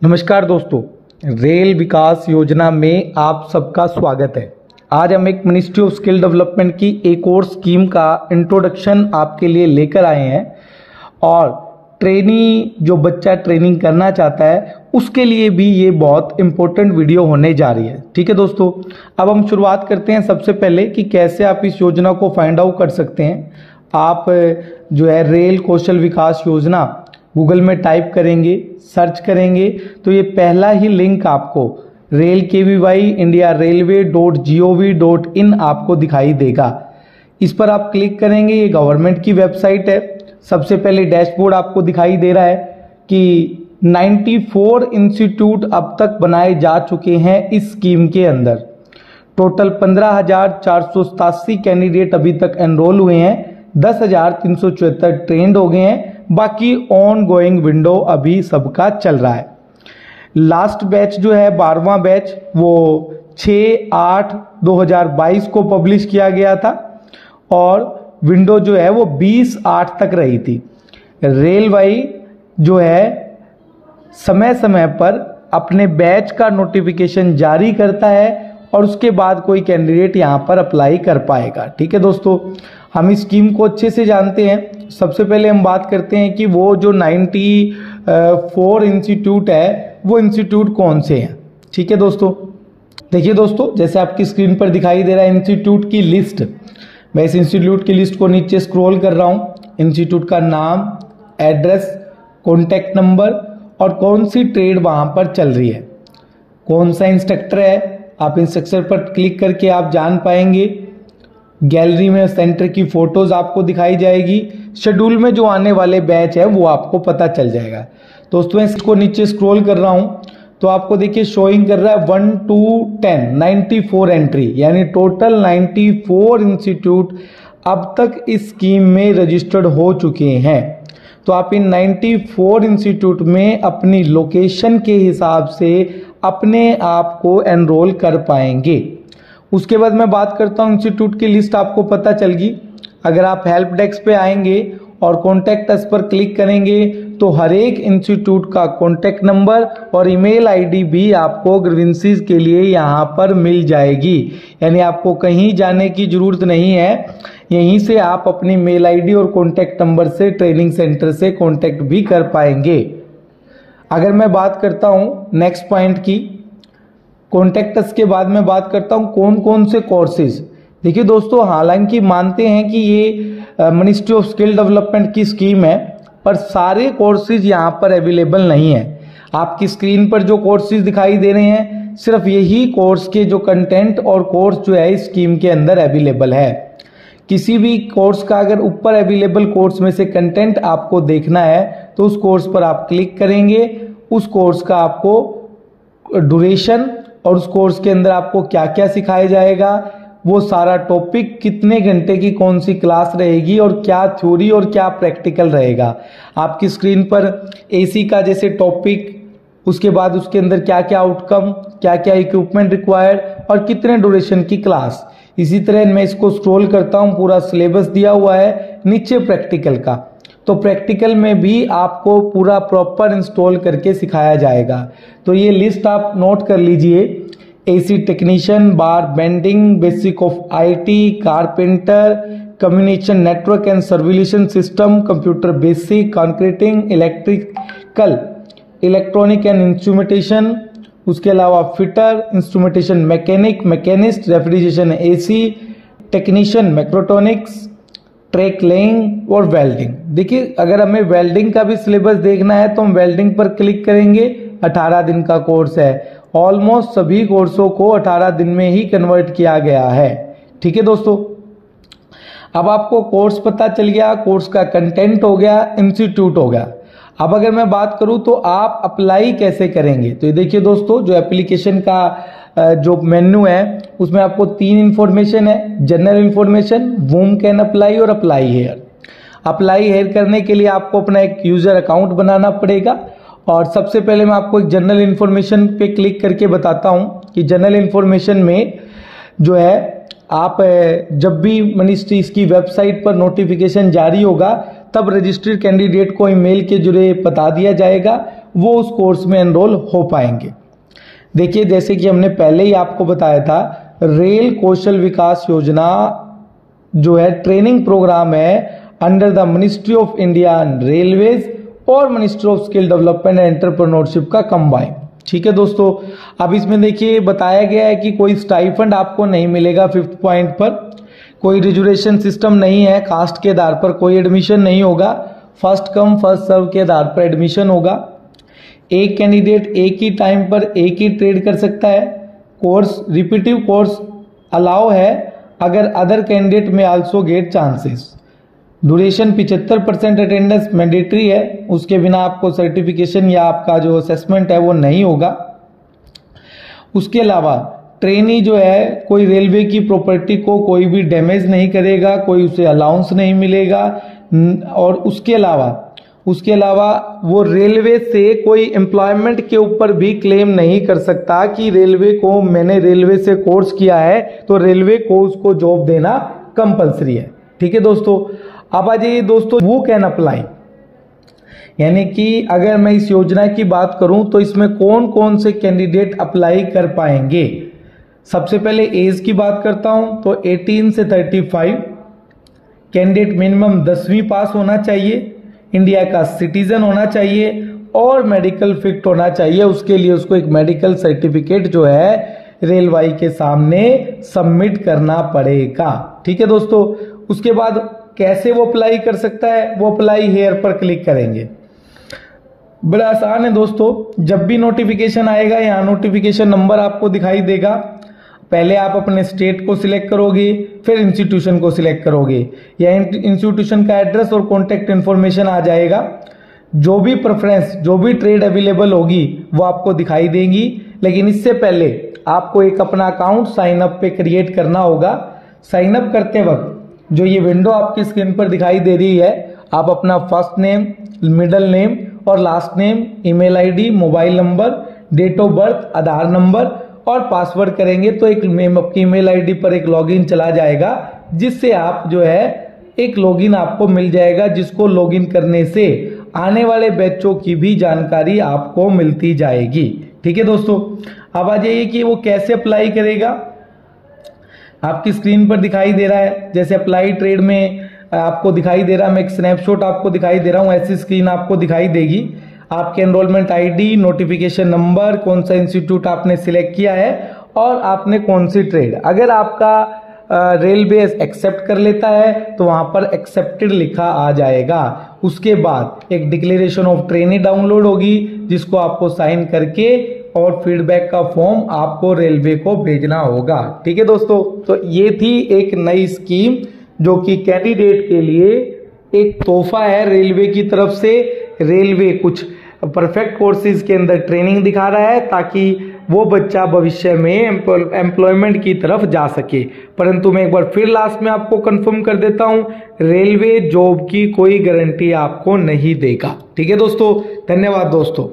नमस्कार दोस्तों, रेल विकास योजना में आप सबका स्वागत है। आज हम एक मिनिस्ट्री ऑफ स्किल डेवलपमेंट की एक और स्कीम का इंट्रोडक्शन आपके लिए लेकर आए हैं और ट्रेनी जो बच्चा ट्रेनिंग करना चाहता है उसके लिए भी ये बहुत इंपॉर्टेंट वीडियो होने जा रही है। ठीक है दोस्तों, अब हम शुरुआत करते हैं सबसे पहले कि कैसे आप इस योजना को फाइंड आउट कर सकते हैं। आप जो है रेल कौशल विकास योजना गूगल में टाइप करेंगे, सर्च करेंगे तो ये पहला ही लिंक आपको railkvy.indiarailway.gov.in आपको दिखाई देगा। इस पर आप क्लिक करेंगे, ये गवर्नमेंट की वेबसाइट है। सबसे पहले डैशबोर्ड आपको दिखाई दे रहा है कि 94 इंस्टीट्यूट अब तक बनाए जा चुके हैं इस स्कीम के अंदर। टोटल 15,487 कैंडिडेट अभी तक एनरोल हुए हैं, 10,374 ट्रेंड हो गए हैं, बाकी ऑन गोइंग विंडो अभी सबका चल रहा है। लास्ट बैच जो है 12वां बैच वो 6/8/2022 को पब्लिश किया गया था और विंडो जो है वो 20/8 तक रही थी। रेलवे जो है समय समय पर अपने बैच का नोटिफिकेशन जारी करता है और उसके बाद कोई कैंडिडेट यहाँ पर अप्लाई कर पाएगा। ठीक है दोस्तों, हम इस स्कीम को अच्छे से जानते हैं। सबसे पहले हम बात करते हैं कि वो जो 94 इंस्टीट्यूट है वो इंस्टीट्यूट कौन से हैं। ठीक है दोस्तों, देखिए दोस्तों, जैसे आपकी स्क्रीन पर दिखाई दे रहा है इंस्टीट्यूट की लिस्ट। मैं इस इंस्टीट्यूट की लिस्ट को नीचे स्क्रॉल कर रहा हूँ। इंस्टीट्यूट का नाम, एड्रेस, कॉन्टैक्ट नंबर और कौन सी ट्रेड वहाँ पर चल रही है, कौन सा इंस्ट्रक्टर है, आप इंस्ट्रक्टर पर क्लिक करके आप जान पाएंगे। गैलरी में सेंटर की फोटोज आपको दिखाई जाएगी। शेड्यूल में जो आने वाले बैच है वो आपको पता चल जाएगा। दोस्तों इसको नीचे स्क्रॉल कर रहा हूं तो आपको देखिए शोइंग कर रहा है 1 to 10 94 एंट्री, यानी टोटल 94 इंस्टीट्यूट अब तक इस स्कीम में रजिस्टर्ड हो चुके हैं। तो आप इन 94 इंस्टीट्यूट में अपनी लोकेशन के हिसाब से अपने आप को एनरोल कर पाएंगे। उसके बाद मैं बात करता हूं, इंस्टीट्यूट की लिस्ट आपको पता चल गई। अगर आप हेल्प डेस्क पे आएंगे और कॉन्टैक्ट अस पर क्लिक करेंगे तो हर एक इंस्टीट्यूट का कॉन्टैक्ट नंबर और ईमेल आईडी भी आपको ग्रीवेंसेस के लिए यहाँ पर मिल जाएगी। यानी आपको कहीं जाने की जरूरत नहीं है, यहीं से आप अपनी मेल आईडी और कॉन्टैक्ट नंबर से ट्रेनिंग सेंटर से कॉन्टैक्ट भी कर पाएंगे। अगर मैं बात करता हूँ नेक्स्ट पॉइंट की, कॉन्टैक्ट अस के बाद मैं बात करता हूं कौन कौन से कोर्सेज। देखिए दोस्तों, हालांकि मानते हैं कि ये मिनिस्ट्री ऑफ स्किल डेवलपमेंट की स्कीम है, पर सारे कोर्सेज यहां पर अवेलेबल नहीं है। आपकी स्क्रीन पर जो कोर्सेज दिखाई दे रहे हैं सिर्फ यही कोर्स के जो कंटेंट और कोर्स जो है इस स्कीम के अंदर अवेलेबल है। किसी भी कोर्स का अगर ऊपर अवेलेबल कोर्स में से कंटेंट आपको देखना है तो उस कोर्स पर आप क्लिक करेंगे। उस कोर्स का आपको ड्यूरेशन और उस कोर्स के अंदर आपको क्या क्या सिखाया जाएगा, वो सारा टॉपिक, कितने घंटे की कौन सी क्लास रहेगी और क्या थ्योरी और क्या प्रैक्टिकल रहेगा। आपकी स्क्रीन पर एसी का जैसे टॉपिक, उसके बाद उसके अंदर क्या क्या आउटकम, क्या क्या इक्विपमेंट रिक्वायर्ड और कितने ड्यूरेशन की क्लास। इसी तरह मैं इसको स्क्रॉल करता हूँ, पूरा सिलेबस दिया हुआ है नीचे प्रैक्टिकल का। तो प्रैक्टिकल में भी आपको पूरा प्रॉपर इंस्टॉल करके सिखाया जाएगा। तो ये लिस्ट आप नोट कर लीजिए। AC technician, bar bending, basic of IT, carpenter, communication network and surveillance system, computer basic, concreting, electrical, electronic and instrumentation, उसके अलावा fitter, instrumentation mechanic, machinist, refrigeration AC, technician mechatronics, track laying और welding. देखिए अगर हमें welding का भी syllabus देखना है तो हम वेल्डिंग पर क्लिक करेंगे। 18 दिन का कोर्स है। ऑलमोस्ट सभी कोर्सों को 18 दिन में ही कन्वर्ट किया गया है। ठीक है दोस्तों, अब आपको कोर्स पता चल गया, कोर्स का कंटेंट हो गया, इंस्टीट्यूट हो गया। अब अगर मैं बात करूं तो आप अप्लाई कैसे करेंगे, तो ये देखिए दोस्तों, जो एप्लीकेशन का जो मेन्यू है उसमें आपको 3 इंफॉर्मेशन है। जनरल इंफॉर्मेशन, वूम कैन अप्लाई और अप्लाई हेयर। अप्लाई हेयर करने के लिए आपको अपना एक यूजर अकाउंट बनाना पड़ेगा और सबसे पहले मैं आपको एक जनरल इंफॉर्मेशन पे क्लिक करके बताता हूं कि जनरल इंफॉर्मेशन में जो है आप जब भी मिनिस्ट्री इसकी वेबसाइट पर नोटिफिकेशन जारी होगा तब रजिस्टर्ड कैंडिडेट को ईमेल के जरिए बता दिया जाएगा वो उस कोर्स में एनरोल हो पाएंगे। देखिए, जैसे कि हमने पहले ही आपको बताया था, रेल कौशल विकास योजना जो है ट्रेनिंग प्रोग्राम है under the ministry of India railways और ministry of skill development and entrepreneurship का कंबाइन। ठीक है दोस्तों, अब इसमें देखिए बताया गया है कि कोई स्टाइफंड आपको नहीं मिलेगा। 5th पॉइंट पर कोई रिजर्वेशन सिस्टम नहीं है, कास्ट के आधार पर कोई एडमिशन नहीं होगा, फर्स्ट कम फर्स्ट सर्व के आधार पर एडमिशन होगा। एक कैंडिडेट एक ही टाइम पर एक ही ट्रेड कर सकता है। कोर्स रिपीटिव कोर्स अलाउ है अगर अदर कैंडिडेट में also get chances. Duration 75% attendance mandatory है, उसके बिना आपको सर्टिफिकेशन या आपका जो असेसमेंट है वो नहीं होगा। उसके अलावा ट्रेनी जो है कोई रेलवे की प्रॉपर्टी को कोई भी डैमेज नहीं करेगा, कोई उसे अलाउंस नहीं मिलेगा, और उसके अलावा वो रेलवे से कोई एम्प्लॉयमेंट के ऊपर भी क्लेम नहीं कर सकता कि मैंने रेलवे से कोर्स किया है तो रेलवे को उसको जॉब देना कंपलसरी है। ठीक है दोस्तों, अब आ जाइए दोस्तों, वो कैन अप्लाई, यानी कि अगर मैं इस योजना की बात करूं तो इसमें कौन कौन से कैंडिडेट अप्लाई कर पाएंगे। सबसे पहले एज की बात करता हूं तो 18 से 35 कैंडिडेट मिनिमम 10वीं पास होना चाहिए, इंडिया का सिटीजन होना चाहिए और मेडिकल फिट होना चाहिए। उसके लिए उसको एक मेडिकल सर्टिफिकेट जो है रेलवे के सामने सबमिट करना पड़ेगा। ठीक है दोस्तों, उसके बाद कैसे वो अप्लाई कर सकता है, वो अप्लाई हेयर पर क्लिक करेंगे। बड़ा आसान है दोस्तों, जब भी नोटिफिकेशन आएगा यहाँ नोटिफिकेशन नंबर आपको दिखाई देगा। पहले आप अपने स्टेट को सिलेक्ट करोगे, फिर इंस्टीट्यूशन को सिलेक्ट करोगे, या इंस्टीट्यूशन का एड्रेस और कॉन्टेक्ट इन्फॉर्मेशन आ जाएगा। जो भी प्रेफरेंस, जो भी ट्रेड अवेलेबल होगी वो आपको दिखाई देंगी। लेकिन इससे पहले आपको एक अपना अकाउंट साइन अप पे क्रिएट करना होगा। साइन अप करते वक्त जो ये विंडो आपकी स्क्रीन पर दिखाई दे रही है, आप अपना फर्स्ट नेम, मिडिल नेम और last name, email ID, mobile number, date of birth, Aadhaar number और पासवर्ड करेंगे तो आपकी ईमेल आईडी पर एक लॉगिन चला जाएगा, जिससे आप जो है एक लॉगिन आपको मिल जाएगा, जिसको लॉगिन करने से आने वाले बैचों की भी जानकारी आपको मिलती जाएगी। ठीक है दोस्तों, अब आ जाइए कि वो कैसे अप्लाई करेगा। आपकी स्क्रीन पर दिखाई दे रहा है, जैसे अप्लाई ट्रेड में आपको दिखाई दे रहा है, मैं एक स्नैपशॉट आपको दिखाई दे रहा हूं, ऐसी स्क्रीन आपको दिखाई देगी। आपके एनरोलमेंट आईडी, नोटिफिकेशन नंबर, कौन सा इंस्टीट्यूट आपने सिलेक्ट किया है और आपने कौन सी ट्रेड। अगर आपका रेलवे एक्सेप्ट कर लेता है तो वहां पर एक्सेप्टेड लिखा आ जाएगा। उसके बाद एक डिक्लेरेशन ऑफ ट्रेनी डाउनलोड होगी, जिसको आपको साइन करके और फीडबैक का फॉर्म आपको रेलवे को भेजना होगा। ठीक है दोस्तों, तो ये थी एक नई स्कीम जो कि कैंडिडेट के लिए एक तोहफा है रेलवे की तरफ से। रेलवे कुछ परफेक्ट कोर्सेज के अंदर ट्रेनिंग दिखा रहा है ताकि वो बच्चा भविष्य में एम्प्लॉयमेंट की तरफ जा सके। परंतु मैं एक बार फिर लास्ट में आपको कंफर्म कर देता हूं, रेलवे जॉब की कोई गारंटी आपको नहीं देगा। ठीक है दोस्तों, धन्यवाद दोस्तों।